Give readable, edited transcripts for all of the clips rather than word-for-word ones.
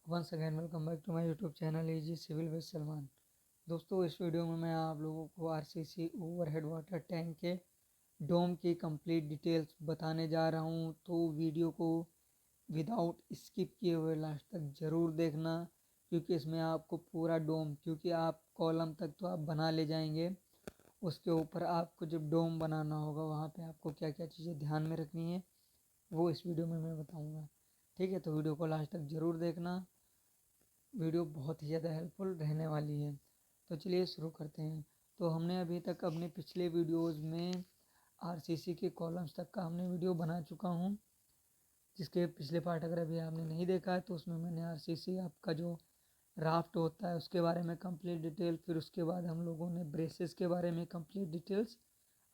Once again welcome back to my YouTube channel easy civil with Salman. दोस्तों, इस video में मैं आप लोगों को आरसीसी ओवरहेड वाटर टैंक के डोम की कंप्लीट डिटेल्स बताने जा रहा हूं। तो वीडियो को विदाउट स्किप किए हुए लास्ट तक ज़रूर देखना, क्योंकि इसमें आपको पूरा डोम, क्योंकि आप कॉलम तक तो आप बना ले जाएंगे, उसके ऊपर आपको जब डोम बनाना होगा वहाँ पे आपको क्या क्या चीज़ें ध्यान में रखनी है वो इस वीडियो में मैं बताऊँगा। ठीक है, तो वीडियो को लास्ट तक ज़रूर देखना। वीडियो बहुत ही ज़्यादा हेल्पफुल रहने वाली है। तो चलिए शुरू करते हैं। तो हमने अभी तक अपने पिछले वीडियोस में आरसीसी के कॉलम्स तक का हमने वीडियो बना चुका हूँ, जिसके पिछले पार्ट अगर अभी आपने नहीं देखा है तो उसमें मैंने आरसीसी आपका जो राफ्ट होता है उसके बारे में कंप्लीट डिटेल, फिर उसके बाद हम लोगों ने ब्रेसेस के बारे में कंप्लीट डिटेल्स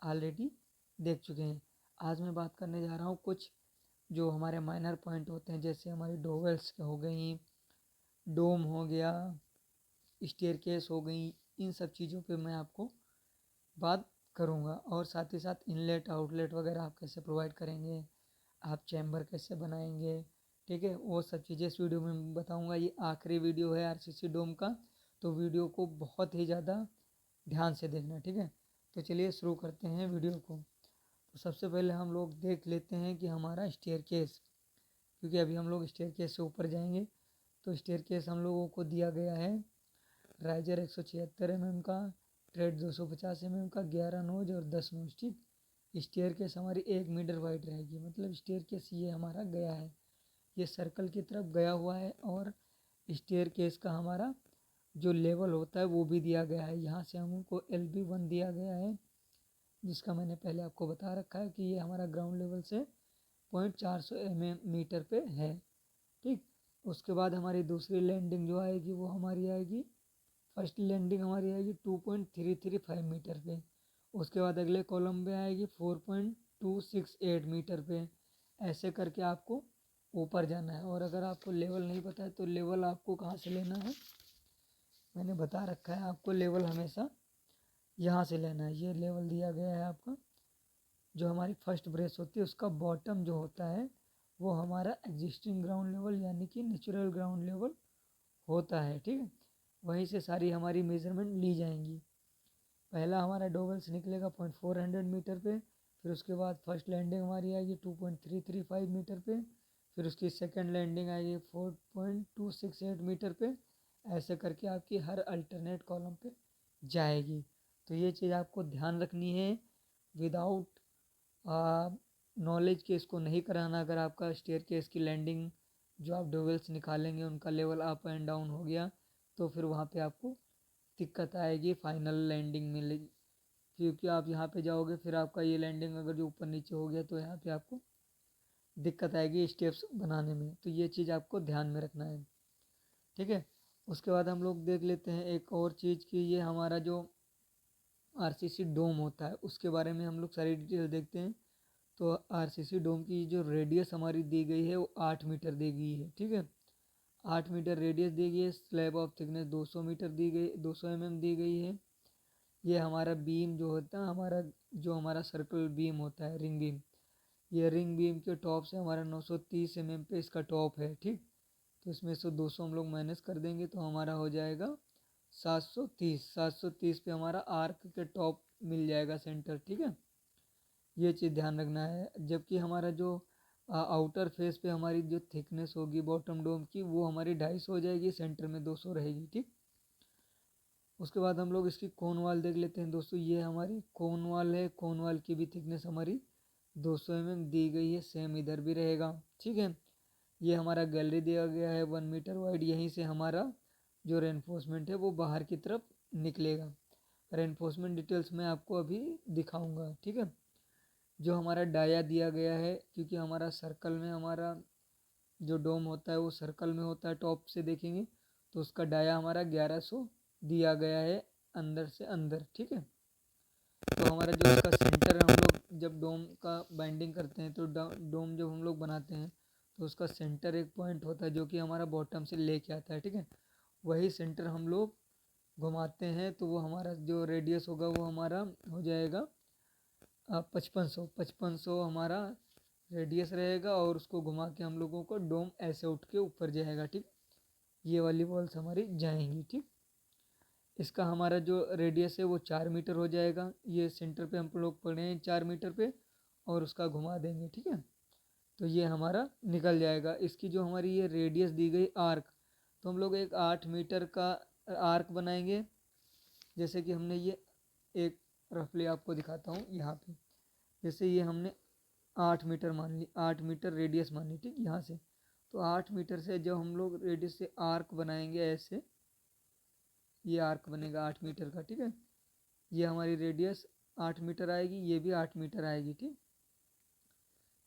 ऑलरेडी देख चुके हैं। आज मैं बात करने जा रहा हूँ कुछ जो हमारे माइनर पॉइंट होते हैं, जैसे हमारी डोवेल्स हो गई, डोम हो गया, स्टेयरकेस हो गई। इन सब चीज़ों पे मैं आपको बात करूँगा, और साथ ही साथ इनलेट आउटलेट वगैरह आप कैसे प्रोवाइड करेंगे, आप चैम्बर कैसे बनाएंगे। ठीक है, वो सब चीज़ें इस वीडियो में बताऊँगा। ये आखिरी वीडियो है आरसीसी डोम का, तो वीडियो को बहुत ही ज़्यादा ध्यान से देखना। ठीक है, तो चलिए शुरू करते हैं वीडियो को। तो सबसे पहले हम लोग देख लेते हैं कि हमारा स्टेयरकेस, क्योंकि अभी हम लोग स्टेयरकेस से ऊपर जाएंगे। तो स्टेयरकेस हम लोगों को दिया गया है राइजर 176 mm का, ट्रेड 250 mm का, 11 नोज और 10 नोज। ठीक, स्टेयर केस हमारी 1 मीटर वाइड रहेगी, मतलब स्टेयर केस ये हमारा गया है, ये सर्कल की तरफ गया हुआ है। और स्टेयर केस का हमारा जो लेवल होता है वो भी दिया गया है। यहाँ से हमको LB1 दिया गया है, जिसका मैंने पहले आपको बता रखा है कि ये हमारा ग्राउंड लेवल से 0.400 मीटर पे है। ठीक, उसके बाद हमारी दूसरी लैंडिंग जो आएगी वो हमारी आएगी, फर्स्ट लैंडिंग हमारी आएगी 2.335 मीटर पे। उसके बाद अगले कॉलम पे आएगी 4.268 मीटर पे। ऐसे करके आपको ऊपर जाना है। और अगर आपको लेवल नहीं पता है तो लेवल आपको कहाँ से लेना है, मैंने बता रखा है आपको। लेवल हमेशा यहाँ से लेना है। ये लेवल दिया गया है आपका। जो हमारी फर्स्ट ब्रेस होती है उसका बॉटम जो होता है वो हमारा एग्जिस्टिंग ग्राउंड लेवल यानी कि नेचुरल ग्राउंड लेवल होता है। ठीक है, वहीं से सारी हमारी मेजरमेंट ली जाएंगी। पहला हमारा डोवेल्स निकलेगा 400 मीटर पे, फिर उसके बाद फर्स्ट लैंडिंग हमारी आएगी 2.335 मीटर पे, फिर उसकी सेकंड लैंडिंग आएगी 4.268 मीटर पे। ऐसे करके आपकी हर अल्टरनेट कॉलम पे जाएगी। तो ये चीज़ आपको ध्यान रखनी है। विदाउट नॉलेज के इसको नहीं कराना। अगर आपका स्टेयर केस की लैंडिंग जो आप डोवेल्स निकालेंगे उनका लेवल अप एंड डाउन हो गया तो फिर वहाँ पे आपको दिक्कत आएगी फाइनल लैंडिंग में। क्योंकि आप यहाँ पे जाओगे फिर आपका ये लैंडिंग अगर जो ऊपर नीचे हो गया तो यहाँ पे आपको दिक्कत आएगी स्टेप्स बनाने में। तो ये चीज़ आपको ध्यान में रखना है। ठीक है, उसके बाद हम लोग देख लेते हैं एक और चीज़ कि ये हमारा जो आरसीसी डोम होता है उसके बारे में हम लोग सारी डिटेल देखते हैं। तो आरसीसी डोम की जो रेडियस हमारी दी गई है वो 8 मीटर दी गई है। ठीक है, 8 मीटर रेडियस दी गई है। स्लैब ऑफ थिकनेस 200 मीटर दी गई, 200 mm दी गई है। ये हमारा बीम जो होता है, हमारा जो हमारा सर्कल बीम होता है, रिंग बीम, ये रिंग बीम के टॉप से हमारा 930 mm पे इसका टॉप है। ठीक, तो इसमें से 200 हम लोग माइनस कर देंगे तो हमारा हो जाएगा 730 पे हमारा आर्क के टॉप मिल जाएगा सेंटर। ठीक है, ये चीज़ ध्यान रखना है। जबकि हमारा जो आउटर फेस पे हमारी जो थिकनेस होगी बॉटम डोम की वो हमारी 250 हो जाएगी, सेंटर में 200 रहेगी। ठीक, उसके बाद हम लोग इसकी कोन वाल देख लेते हैं। दोस्तों, ये हमारी कोन वाल है। कोन वाल की भी थिकनेस हमारी 200 दी गई है, सेम इधर भी रहेगा। ठीक है, ये हमारा गैलरी दिया गया है 1 मीटर वाइड। यहीं से हमारा जो रेनफोर्समेंट है वो बाहर की तरफ निकलेगा। रेनफोर्समेंट डिटेल्स मैं आपको अभी दिखाऊंगा। ठीक है, जो हमारा डाया दिया गया है, क्योंकि हमारा सर्कल में हमारा जो डोम होता है वो सर्कल में होता है, टॉप से देखेंगे तो उसका डाया हमारा 1100 दिया गया है अंदर से अंदर। ठीक है, तो हमारा जो इसका सेंटर है, हम लोग जब डोम का बाइंडिंग करते हैं तो डोम जब हम लोग बनाते हैं तो उसका सेंटर एक पॉइंट होता है जो कि हमारा बॉटम से लेके आता है। ठीक है, वही सेंटर हम लोग घुमाते हैं तो वो हमारा जो रेडियस होगा वो हमारा हो जाएगा 5500 हमारा रेडियस रहेगा। और उसको घुमा के हम लोगों को डोम ऐसे उठ के ऊपर जाएगा। ठीक, ये वाली वॉल्स हमारी जाएंगी। ठीक, इसका हमारा जो रेडियस है वो 4 मीटर हो जाएगा। ये सेंटर पे हम लोग पड़े हैं 4 मीटर पे, और उसका घुमा देंगे। ठीक है, तो ये हमारा निकल जाएगा। इसकी जो हमारी ये रेडियस दी गई आर्क, तो हम लोग एक 8 मीटर का आर्क बनाएंगे। जैसे कि हमने ये एक रफली आपको दिखाता हूँ यहाँ पे, जैसे ये हमने 8 मीटर मान ली, 8 मीटर रेडियस मान ली। ठीक, यहाँ से तो 8 मीटर से जब हम लोग रेडियस से आर्क बनाएंगे ऐसे, ये आर्क बनेगा 8 मीटर का। ठीक है, ये हमारी रेडियस 8 मीटर आएगी, ये भी 8 मीटर आएगी। ठीक,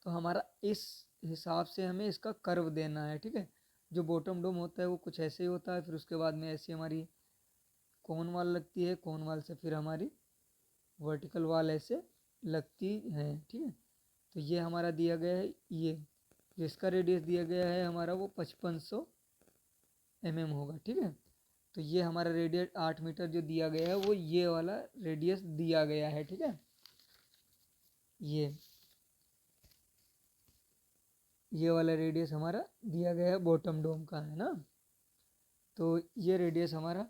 तो हमारा इस हिसाब से हमें इसका कर्व देना है। ठीक है, जो बॉटम डोम होता है वो कुछ ऐसे ही होता है, फिर उसके बाद में ऐसी हमारी कोन वाल लगती है, कोन वाल से फिर हमारी वर्टिकल वाल ऐसे लगती है। ठीक है, तो ये हमारा दिया गया है, ये जिसका रेडियस दिया गया है हमारा वो 5500 mm होगा। ठीक है, तो ये हमारा रेडियस 8 मीटर जो दिया गया है वो ये वाला रेडियस दिया गया है। ठीक है, ये वाला रेडियस हमारा दिया गया है बॉटम डोम का, है ना। तो ये रेडियस हमारा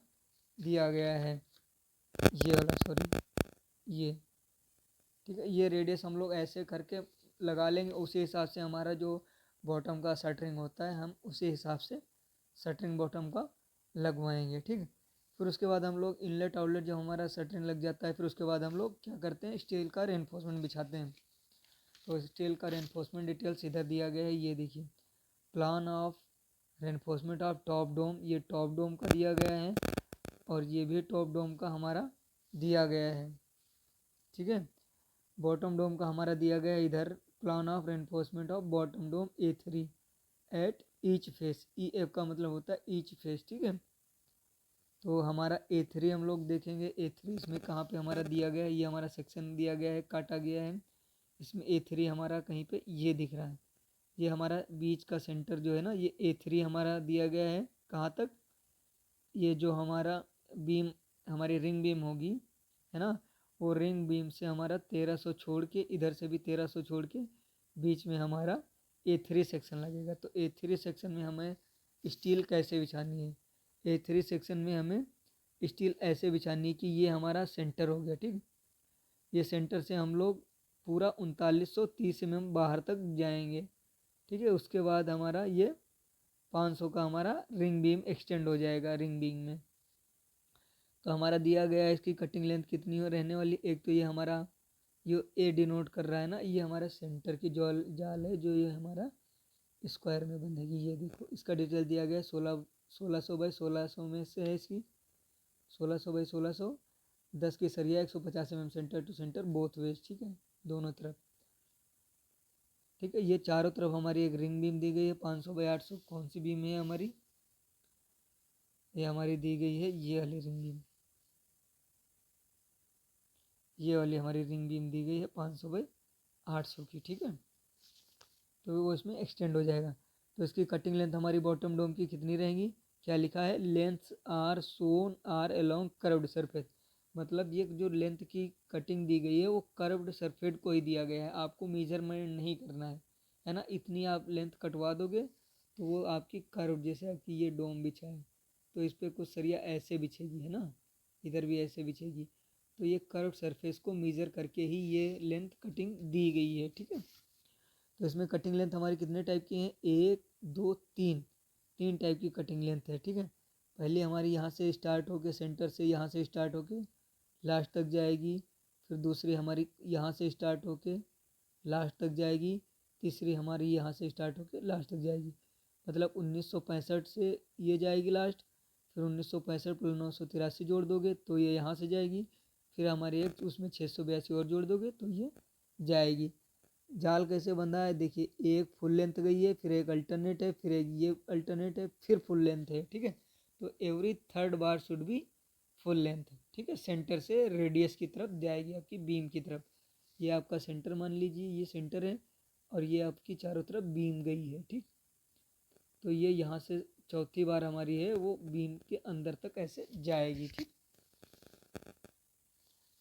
दिया गया है, ये वाला, सॉरी ये। ठीक है, ये रेडियस हम लोग ऐसे करके लगा लेंगे। उसी हिसाब से हमारा जो बॉटम का शटरिंग होता है, हम उसी हिसाब से शटरिंग बॉटम का लगवाएंगे। ठीक है, फिर उसके बाद हम लोग इनलेट आउटलेट जब हमारा शटरिंग लग जाता है, फिर उसके बाद हम लोग क्या करते हैं, स्टील का रेनफोर्समेंट बिछाते हैं। तो स्टील का रेनफोर्समेंट डिटेल्स इधर दिया गया है, ये देखिए, plan of reinforcement of top dome, ये टॉप डोम का दिया गया है, और ये भी टॉप डोम का हमारा दिया गया है। ठीक है, बॉटम डोम का हमारा दिया गया है इधर, plan of reinforcement of bottom dome A3 at each face, E F का मतलब होता है ईच फेस। ठीक है, तो हमारा A3 हम लोग देखेंगे, A3 इसमें कहाँ पे हमारा दिया गया है, ये हमारा सेक्शन दिया गया है, काटा गया है। इसमें A3 हमारा कहीं पे ये दिख रहा है, ये हमारा बीच का सेंटर जो है ना, ये A3 हमारा दिया गया है। कहाँ तक, ये जो हमारा बीम, हमारी रिंग बीम होगी, है ना, वो रिंग बीम से हमारा 1300 छोड़ के, इधर से भी 1300 छोड़ के बीच में हमारा A3 सेक्शन लगेगा। तो A3 सेक्शन में हमें स्टील कैसे बिछानी है, A3 सेक्शन में हमें स्टील ऐसे बिछानी है कि ये हमारा सेंटर हो गया। ठीक, ये सेंटर से हम लोग पूरा 3930 mm बाहर तक जाएंगे। ठीक है, उसके बाद हमारा ये 500 का हमारा रिंग बीम एक्सटेंड हो जाएगा रिंग बीम में। तो हमारा दिया गया है इसकी कटिंग लेंथ कितनी हो रहने वाली, एक तो ये हमारा ये ए डिनोट कर रहा है ना, ये हमारा सेंटर की जाल है जो ये हमारा स्क्वायर में बंधेगी। ये देखो, इसका डिटेल दिया गया है 1600 बाई 1600 में से है इसकी, 1600 बाई 1600, 10 की सरिया 150 mm centre to centre both ways. ठीक है, दोनों तरफ। ठीक है, ये चारों तरफ हमारी एक रिंग बीम दी गई है 500 बाई 800। कौन सी बीम है हमारी, ये हमारी दी गई है ये वाली रिंग बीम, ये वाली हमारी रिंग बीम दी गई है 500 बाई 800 की। ठीक है, तो वो इसमें एक्सटेंड हो जाएगा। तो इसकी कटिंग लेंथ हमारी बॉटम डोम की कितनी रहेगी, क्या लिखा है, length are shown are along curved surface, मतलब ये जो लेंथ की कटिंग दी गई है वो कर्व्ड सरफेस को ही दिया गया है, आपको मेजरमेंट नहीं करना है ना। इतनी आप लेंथ कटवा दोगे तो वो आपकी कर्व, जैसे आपकी ये डोम बिछा है तो इस पर कुछ सरिया ऐसे बिछेगी, है ना, इधर भी ऐसे बिछेगी। तो ये कर्व सरफेस को मेजर करके ही ये लेंथ कटिंग दी गई है। ठीक है, तो इसमें कटिंग लेंथ हमारी कितने टाइप की है, 1 2 3, 3 टाइप की कटिंग लेंथ है। ठीक है, पहले हमारी यहाँ से स्टार्ट होके, सेंटर से यहाँ से स्टार्ट होके लास्ट तक जाएगी। फिर दूसरी हमारी यहाँ से स्टार्ट होके लास्ट तक जाएगी। तीसरी हमारी यहाँ से स्टार्ट होके लास्ट तक जाएगी, मतलब 1965 से ये जाएगी लास्ट। फिर 1965 प्लस 983 जोड़ दोगे तो ये यहाँ से जाएगी। फिर हमारे एक उसमें 682 और जोड़ दोगे तो ये जाएगी। जाल कैसे बंधा है देखिए, एक फुल लेंथ गई है, फिर एक अल्टरनेट है, फिर एक ये अल्टरनेट है, फिर फुल लेंथ है। ठीक है, तो every third bar should be full length. ठीक है, सेंटर से रेडियस की तरफ जाएगी, आपकी बीम की तरफ। ये आपका सेंटर मान लीजिए, ये सेंटर है, और ये आपकी चारों तरफ बीम गई है। ठीक, तो ये यहाँ से चौथी बार हमारी है वो बीम के अंदर तक ऐसे जाएगी। ठीक,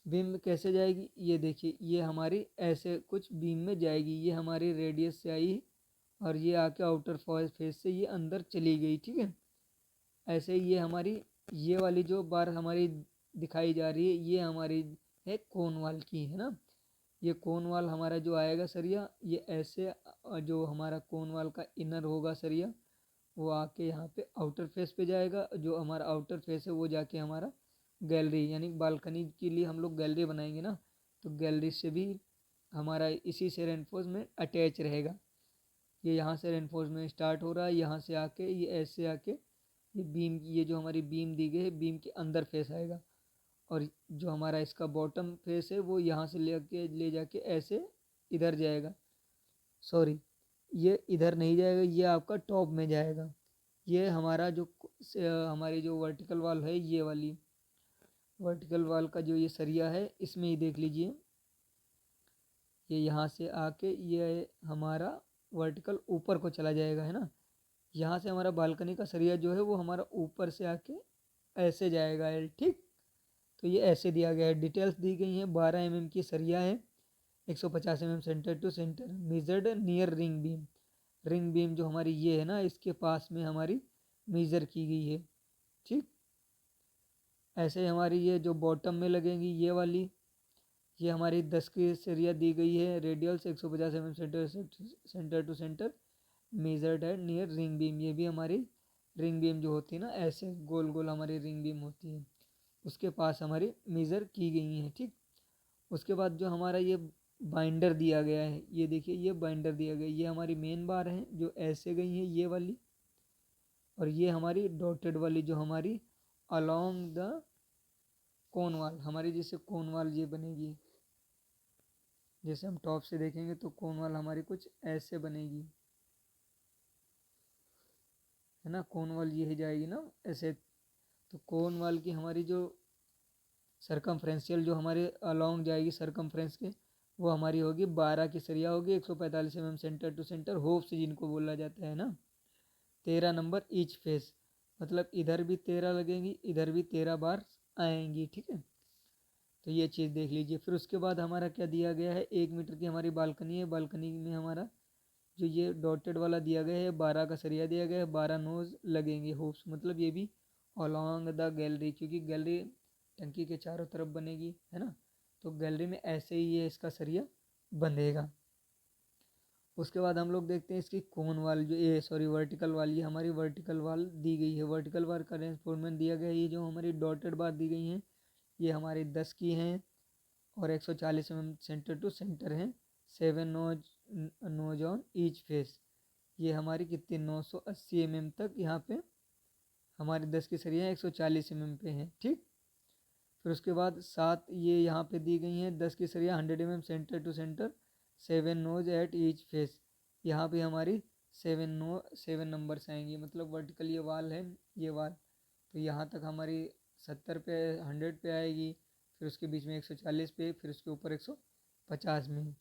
बीम में कैसे जाएगी, ये देखिए, ये हमारी ऐसे कुछ बीम में जाएगी, ये हमारी रेडियस से आई और ये आके आउटर फेस से ये अंदर चली गई। ठीक है, ऐसे ये हमारी ये वाली जो बार हमारी दिखाई जा रही है ये हमारी है कोन वाल की, है ना। ये कोन वाल हमारा जो आएगा सरिया, ये ऐसे जो हमारा कोन वाल का इनर होगा सरिया, वो आके यहाँ पे आउटर फेस पे जाएगा। जो हमारा आउटर फेस है वो जाके हमारा गैलरी यानी बालकनी के लिए हम लोग गैलरी बनाएंगे ना, तो गैलरी से भी हमारा इसी से रेनफोर्समेंट अटैच रहेगा। ये यहाँ से रेनफोर्समेंट स्टार्ट हो रहा है, यहाँ से आके ये ऐसे आके ये बीम, ये जो हमारी बीम दी गई है बीम के अंदर फेस आएगा, और जो हमारा इसका बॉटम फेस है वो यहाँ से ले जाके ऐसे इधर जाएगा। सॉरी, ये इधर नहीं जाएगा, ये आपका टॉप में जाएगा। ये हमारा जो हमारी जो वर्टिकल वॉल है, ये वाली वर्टिकल वॉल का जो ये सरिया है, इसमें ही देख लीजिए, ये यहाँ से आके ये हमारा वर्टिकल ऊपर को चला जाएगा, है ना। यहाँ से हमारा बालकनी का सरिया जो है वो हमारा ऊपर से आके ऐसे जाएगा एल, ठीक। तो ये ऐसे दिया गया है, डिटेल्स दी गई हैं। 12 mm की सरिया है, 150 mm centre to centre, measured near ring beam. Ring beam जो हमारी ये है ना, इसके पास में हमारी मेजर की गई है, ठीक। ऐसे हमारी ये जो बॉटम में लगेंगी ये वाली, ये हमारी 10 की सरिया दी गई है, रेडियल से 150 mm centre to centre, measured है नियर रिंग बीम। ये भी हमारी रिंग बीम जो होती है ना, ऐसे गोल गोल हमारी रिंग बीम होती है, उसके पास हमारी मेज़र की गई है, ठीक। उसके बाद जो हमारा ये बाइंडर दिया गया है, ये देखिए ये बाइंडर दिया गया है, ये हमारी मेन बार है जो ऐसे गई है ये वाली, और ये हमारी डॉटेड वाली जो हमारी अलोंग द कोन वाल, हमारी जैसे कोन वाल ये बनेगी, जैसे हम टॉप से देखेंगे तो कोन वाल हमारी कुछ ऐसे बनेगी, है ना। कोन वाल ये ही जाएगी ना ऐसे। तो कोन वाल की हमारी जो सरकमफ्रेंशियल जो हमारे अलोंग जाएगी सरकमफ्रेंस के, वो हमारी होगी 12 की सरिया होगी, 145 mm centre to centre, hoop से जिनको बोला जाता है ना। 13 नंबर ईच फेस, मतलब इधर भी 13 लगेंगी, इधर भी 13 बार आएंगी, ठीक है। तो ये चीज़ देख लीजिए। फिर उसके बाद हमारा क्या दिया गया है, 1 मीटर की हमारी बालकनी है, बालकनी में हमारा जो ये डॉटेड वाला दिया गया है 12 का सरिया दिया गया है, 12 नोज लगेंगे होप्स, मतलब ये भी अलॉन्ग द गैलरी, क्योंकि गैलरी टंकी के चारों तरफ बनेगी, है ना। तो गैलरी में ऐसे ही ये इसका सरिया बंधेगा। उसके बाद हम लोग देखते हैं इसकी कोन वाल जो ये सॉरी वर्टिकल वाल, ये हमारी वर्टिकल वाल दी गई है। वर्टिकल वाल का रेंफोर्समेंट दिया गया है, ये जो हमारी डॉटेड बार दी गई हैं ये हमारी 10 की हैं, और 140 mm सेंटर टू सेंटर हैं, 7 नोज ऑन ईच फेस। ये हमारी कितनी 980 mm तक यहाँ पे हमारी 10 की सरिया 140 mm पे हैं, ठीक। फिर उसके बाद 7 ये यहाँ पे दी गई हैं 10 की सरिया 100 mm centre to centre, 7 nos at each face. यहाँ पे हमारी 7 नंबर्स आएंगी, मतलब वर्टिकल ये वाल है, ये वाल, तो यहाँ तक हमारी 70 पे 100 पे आएगी, फिर उसके बीच में 140 पे, फिर उसके ऊपर 150 में,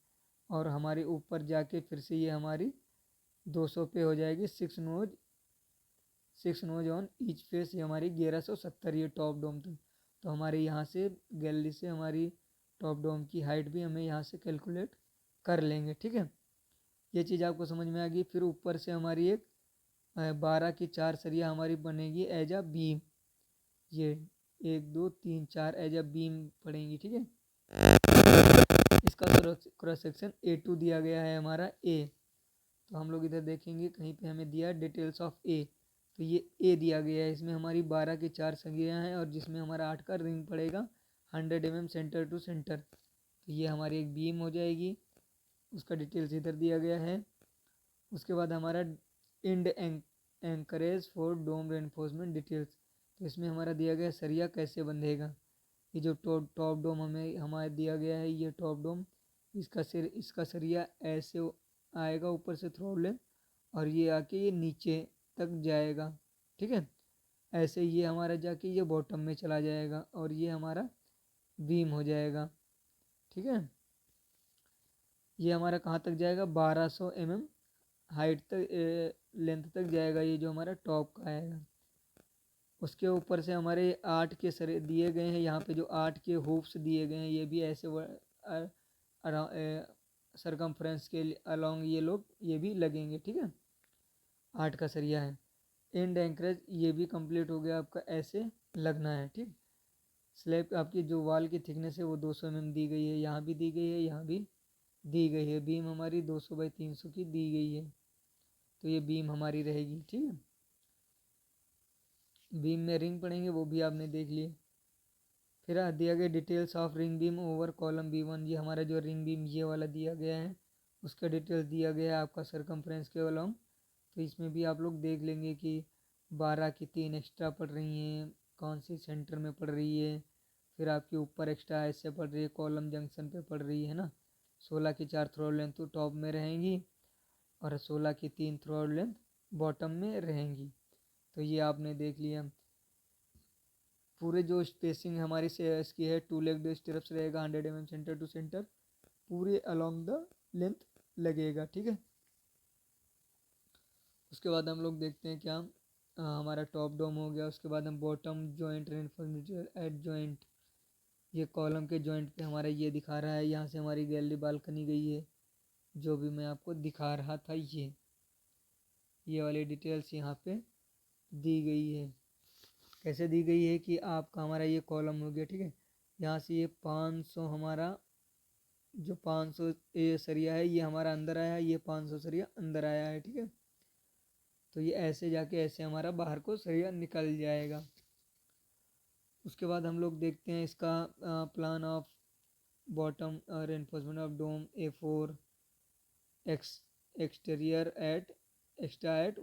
और हमारे ऊपर जाके फिर से ये हमारी 200 पे हो जाएगी। 6 नोज ऑन ईच फेस, ये हमारी 1170, ये टॉप डोम तक। तो हमारे यहाँ से गैलरी से हमारी टॉप डोम की हाइट भी हमें यहाँ से कैलकुलेट कर लेंगे, ठीक है। ये चीज़ आपको समझ में आ गई। फिर ऊपर से हमारी एक 12 की 4 सरिया हमारी बनेगी एज अ बीम, ये 1 2 3 4 एज अ बीम पड़ेंगी, ठीक है। इसका क्रॉस सेक्शन A2 दिया गया है हमारा A। तो हम लोग इधर देखेंगे कहीं पे हमें दिया डिटेल्स ऑफ A, तो ये A दिया गया है, इसमें हमारी 12 की 4 सरियाँ हैं, और जिसमें हमारा 8 का रिंग पड़ेगा 100 mm सेंटर टू सेंटर। तो ये हमारी एक बीम हो जाएगी, उसका डिटेल्स इधर दिया गया है। उसके बाद हमारा end anchorage for dome reinforcement details, तो इसमें हमारा दिया गया सरिया कैसे बंधेगा। ये जो टॉप डोम हमें हमारे दिया गया है, ये टॉप डोम, इसका सरिया ऐसे आएगा ऊपर से थ्रोड लेंथ, और ये आके ये नीचे तक जाएगा, ठीक है। ऐसे ये हमारा जाके ये बॉटम में चला जाएगा, और ये हमारा बीम हो जाएगा, ठीक है। ये हमारा कहाँ तक जाएगा, 1200 mm हाइट तक लेंथ तक जाएगा, ये जो हमारा टॉप का आएगा। उसके ऊपर से हमारे 8 के सरे दिए गए हैं, यहाँ पे जो 8 के हुप्स दिए गए हैं, ये भी ऐसे सरकमफ्रेंस के अलोंग ये लोग ये भी लगेंगे, ठीक है। 8 का सरिया है। एंड एंकरेज ये भी कंप्लीट हो गया आपका, ऐसे लगना है। ठीक, स्लैब आपकी जो वाल की थिकनेस है वो 200 mm दी गई है, यहाँ भी दी गई है, यहाँ भी दी गई है। बीम हमारी 200 बाई 300 की दी गई है, तो ये बीम हमारी रहेगी। ठीक है, बीम में रिंग पड़ेंगे वो भी आपने देख लिए। फिर दिया गया details of ring beam over column B1, ये हमारा जो रिंग बीम ये वाला दिया गया है उसका डिटेल्स दिया गया है आपका सरकमफ्रेंस के अलोंग। तो इसमें भी आप लोग देख लेंगे कि 12 की 3 एक्स्ट्रा पड़ रही हैं, कौन सी सेंटर में पड़ रही है, फिर आपके ऊपर एक्स्ट्रा ऐसे पड़ रही है, कॉलम जंक्शन पे पड़ रही है ना। 16 की 4 थ्रोड लेंथ तो टॉप में रहेंगी और 16 की 3 थ्रोड लेंथ बॉटम में रहेंगी। तो ये आपने देख लिया। पूरे जो स्पेसिंग हमारी से इसकी है, 2 लेग स्टिरप्स रहेगा 100 mm सेंटर टू सेंटर, पूरे अलोंग द लेंथ लगेगा। ठीक है, उसके बाद हम लोग देखते हैं क्या, हमारा टॉप डोम हो गया। उसके बाद हम bottom joint reinforcement eight joint, ये कॉलम के जॉइंट पे हमारा ये दिखा रहा है, यहाँ से हमारी गैलरी बालकनी गई है, जो भी मैं आपको दिखा रहा था। ये वाली डिटेल्स यहाँ पे दी गई है। कैसे दी गई है कि आपका हमारा ये कॉलम हो गया। ठीक है, यहाँ से ये 500 हमारा जो 500 ये सरिया है ये हमारा अंदर आया है, ये 500 सरिया अंदर आया है। ठीक है, तो ये ऐसे जाके ऐसे हमारा बाहर को सरिया निकल जाएगा। उसके बाद हम लोग देखते हैं इसका plan of bottom reinforcement of dome A4 exterior at extra at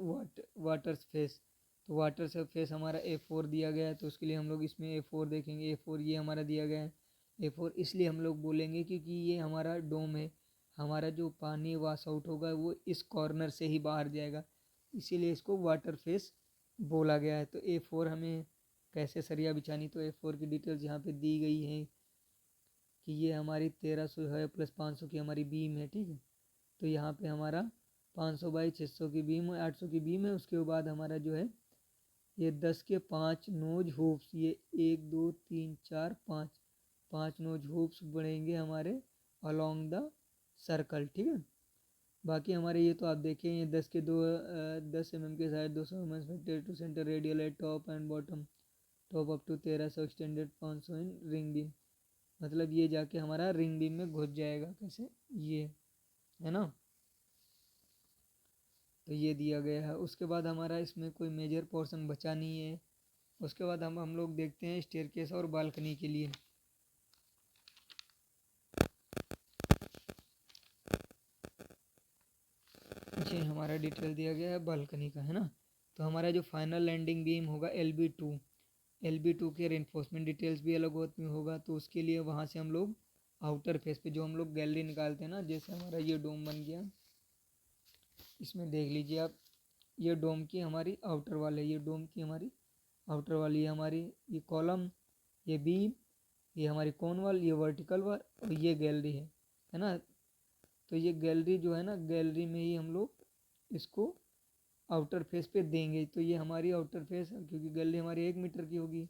water face. तो वाटर से फेस हमारा A4 दिया गया है, तो उसके लिए हम लोग इसमें A4 देखेंगे। A4 ये हमारा दिया गया है। A4 इसलिए हम लोग बोलेंगे क्योंकि ये हमारा डोम है, हमारा जो पानी वाश आउट होगा वो इस कॉर्नर से ही बाहर जाएगा, इसीलिए इसको वाटर फेस बोला गया है। तो A4 हमें कैसे सरिया बिछानी, तो A4 की डिटेल्स यहाँ पे दी गई है कि ये हमारी 1300 है प्लस 500 की हमारी बीम है। ठीक है, तो यहाँ पे हमारा 500 बाई 600 की बीम है, 800 की बीम है। उसके बाद हमारा जो है ये 10 के 5 नोज हुप्स, ये 1 2 3 4 5 नोज हुप्स बढ़ेंगे हमारे अलोंग द सर्कल। ठीक है, बाकी हमारे ये तो आप देखें, ये 10 के 10 mm के side 200 mm expected to centre radial at top and bottom, top up to 1300 extended 500 in ring beam, मतलब ये जाके हमारा रिंग बीम में घुस जाएगा। कैसे, ये है ना, तो ये दिया गया है। उसके बाद हमारा इसमें कोई मेजर पोर्शन बचा नहीं है। उसके बाद हम लोग देखते हैं स्टेयरकेस और बालकनी के लिए। ये हमारा डिटेल दिया गया है बालकनी का, है ना। तो हमारा जो फाइनल लैंडिंग बीम होगा LB2 के रेनफोर्समेंट डिटेल्स भी अलग होगा। तो उसके लिए वहाँ से हम लोग आउटर फेस पे जो हम लोग गैलरी निकालते हैं ना, जैसे हमारा ये डोम बन गया, इसमें देख लीजिए आप, ये डोम की हमारी आउटर वाल है, ये डोम की हमारी आउटर वाली है हमारी, ये कॉलम, ये बीम, ये हमारी कॉन वाल, ये वर्टिकल वाल और ये गैलरी है ना। तो ये गैलरी जो है ना, गैलरी में ही हम लोग इसको आउटर फेस पे देंगे। तो ये हमारी आउटर फेस, क्योंकि गैलरी हमारी 1 मीटर की होगी,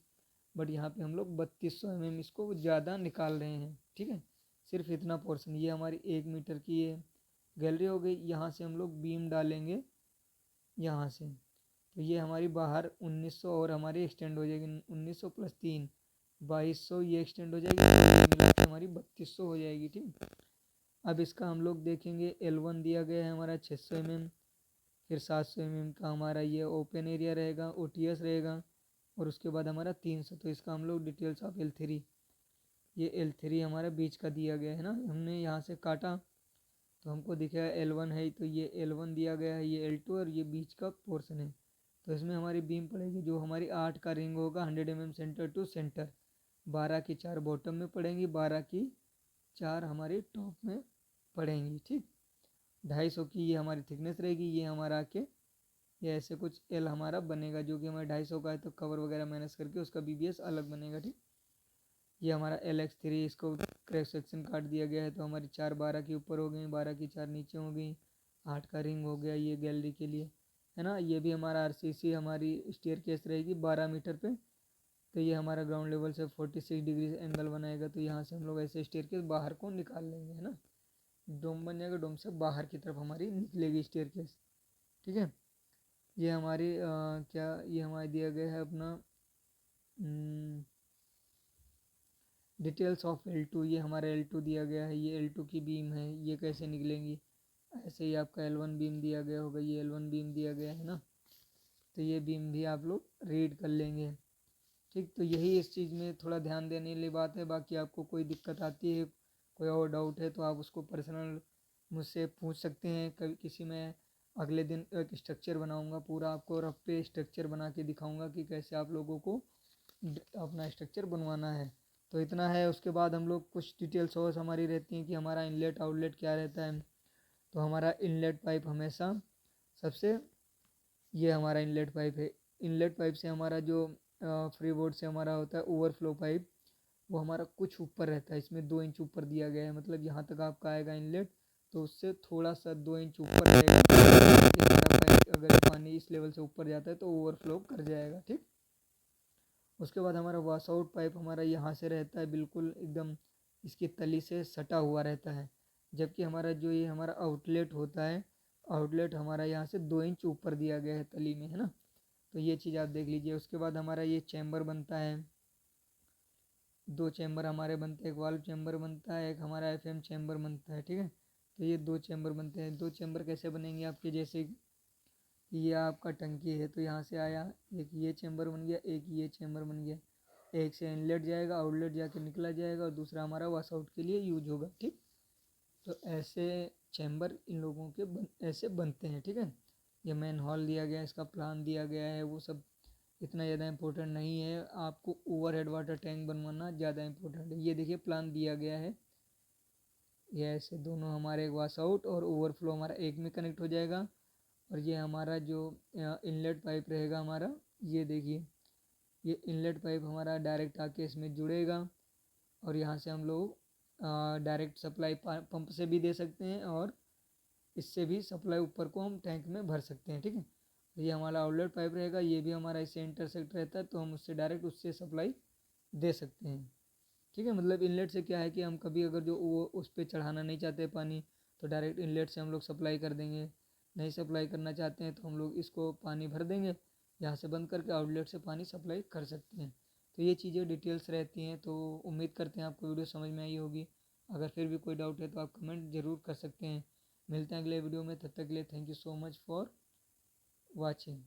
बट यहाँ पे हम लोग 3200 mm इसको ज़्यादा निकाल रहे हैं। ठीक है, सिर्फ इतना पोर्शन, ये हमारी 1 मीटर की है गैलरी हो गई। यहाँ से हम लोग बीम डालेंगे यहाँ से, तो ये हमारी बाहर 1900 और हमारी एक्सटेंड हो जाएगी, 1900 प्लस 3 2200, ये एक्सटेंड हो जाएगी, तो मिला के हमारी 3200 हो जाएगी। ठीक, अब इसका हम लोग देखेंगे L1 दिया गया है हमारा 600 mm, फिर 700 mm का हमारा ये ओपन एरिया रहेगा, OTS रहेगा, और उसके बाद हमारा 300। तो इसका हम लोग डिटेल्स ऑफ L3, ये L3 हमारा बीच का दिया गया है ना, हमने यहाँ से काटा तो हमको दिखा L1 है, तो ये L1 दिया गया है, ये L2 और ये बीच का पोर्शन है। तो इसमें हमारी बीम पड़ेगी जो हमारी 8 का रिंग होगा 100 mm सेंटर टू सेंटर, 12 की 4 बॉटम में पड़ेंगी, 12 की 4 हमारी टॉप में पड़ेंगी। ठीक, 250 की ये हमारी थिकनेस रहेगी, ये हमारा आके ये ऐसे कुछ L हमारा बनेगा, जो कि हमारा 250 का है, तो कवर वगैरह मैनेज करके उसका BBS अलग बनेगा। ठीक, ये हमारा LX3, इसको क्रैक सेक्शन काट दिया गया है, तो हमारी 4 12 की ऊपर हो गई, 12 की 4 नीचे हो गई, 8 का रिंग हो गया ये गैलरी के लिए, है ना। ये भी हमारा RCC हमारी स्टेयर केस रहेगी 12 मीटर पे, तो ये हमारा ग्राउंड लेवल से 46 डिग्री एंगल बनाएगा। तो यहाँ से हम लोग ऐसे स्टेयर केस बाहर को निकाल लेंगे, है ना, डोम बन जाएगा, डोम से बाहर की तरफ हमारी निकलेगी स्टेयर केस। ठीक है, ये हमारी क्या ये हमारे दिया गया है अपना डिटेल्स ऑफ L2। ये हमारा L2 दिया गया है, ये L2 की बीम है, ये कैसे निकलेंगी। ऐसे ही आपका L1 बीम दिया गया होगा, ये L1 बीम दिया गया है ना, तो ये बीम भी आप लोग रीड कर लेंगे। ठीक, तो यही इस चीज़ में थोड़ा ध्यान देने वाली बात है। बाकी आपको कोई दिक्कत आती है, कोई और डाउट है तो आप उसको पर्सनल मुझसे पूछ सकते हैं। कभी किसी में अगले दिन एक स्ट्रक्चर बनाऊंगा, पूरा आपको रफ पे स्ट्रक्चर बना के दिखाऊंगा कि कैसे आप लोगों को अपना स्ट्रक्चर बनवाना है। तो इतना है। उसके बाद हम लोग कुछ डिटेल्स और हमारी रहती हैं कि हमारा इनलेट आउटलेट क्या रहता है। तो हमारा इनलेट पाइप हमेशा सबसे, ये हमारा इनलेट पाइप है। इनलेट पाइप से हमारा जो फ्री बोर्ड से हमारा होता है ओवरफ्लो पाइप, वो हमारा कुछ ऊपर रहता है। इसमें 2 इंच ऊपर दिया गया है, मतलब यहाँ तक आपका आएगा इनलेट, तो उससे थोड़ा सा 2 इंच ऊपर रहेगा कि हमारा पाइप अगर पानी इस लेवल से ऊपर जाता है तो ओवरफ्लो कर जाएगा। ठीक, उसके बाद हमारा वॉश आउट पाइप हमारा यहाँ से रहता है, बिल्कुल एकदम इसकी तली से सटा हुआ रहता है। जबकि हमारा जो ये हमारा आउटलेट होता है, आउटलेट हमारा यहाँ से 2 इंच ऊपर दिया गया है तली में, है ना। तो ये चीज़ आप देख लीजिए। उसके बाद हमारा ये चैम्बर बनता है, 2 चैम्बर हमारे बनते हैं, एक वाल्व चैम्बर बनता है, एक हमारा FM चैम्बर बनता है। ठीक है, तो ये 2 चैम्बर बनते हैं। 2 चैम्बर कैसे बनेंगे आपके, जैसे कि ये आपका टंकी है, तो यहाँ से आया एक ये चैम्बर बन गया, एक ये चैम्बर बन गया। एक से इनलेट जाएगा, आउटलेट जाके निकला जाएगा, और दूसरा हमारा वॉश आउट के लिए यूज होगा। ठीक, तो ऐसे चैम्बर इन लोगों के ऐसे बनते हैं। ठीक है, ये मेन हॉल दिया गया है, इसका प्लान दिया गया है, वो सब इतना ज़्यादा इम्पोर्टेंट नहीं है। आपको ओवरहेड वाटर टैंक बनवाना ज़्यादा इम्पोर्टेंट है। ये देखिए प्लान दिया गया है, ये ऐसे दोनों हमारे वॉश आउट और ओवरफ्लो हमारा एक में कनेक्ट हो जाएगा। और ये हमारा जो इनलेट पाइप रहेगा हमारा, ये देखिए ये इनलेट पाइप हमारा डायरेक्ट आके इसमें जुड़ेगा, और यहाँ से हम लोग डायरेक्ट सप्लाई पंप से भी दे सकते हैं, और इससे भी सप्लाई ऊपर को हम टैंक में भर सकते हैं। ठीक है, ये हमारा आउटलेट पाइप रहेगा, ये भी हमारा इससे इंटरसेक्ट रहता है, तो हम उससे डायरेक्ट उससे सप्लाई दे सकते हैं। ठीक है, मतलब इनलेट से क्या है कि हम कभी अगर जो वो उस पर चढ़ाना नहीं चाहते पानी, तो डायरेक्ट इनलेट से हम लोग सप्लाई कर देंगे। नहीं सप्लाई करना चाहते हैं तो हम लोग इसको पानी भर देंगे, यहाँ से बंद करके आउटलेट से पानी सप्लाई कर सकते हैं। तो ये चीज़ें डिटेल्स रहती हैं। तो उम्मीद करते हैं आपको वीडियो समझ में आई होगी। अगर फिर भी कोई डाउट है तो आप कमेंट ज़रूर कर सकते हैं। मिलते हैं अगले वीडियो में, तब तक के लिए thank you so much for watching.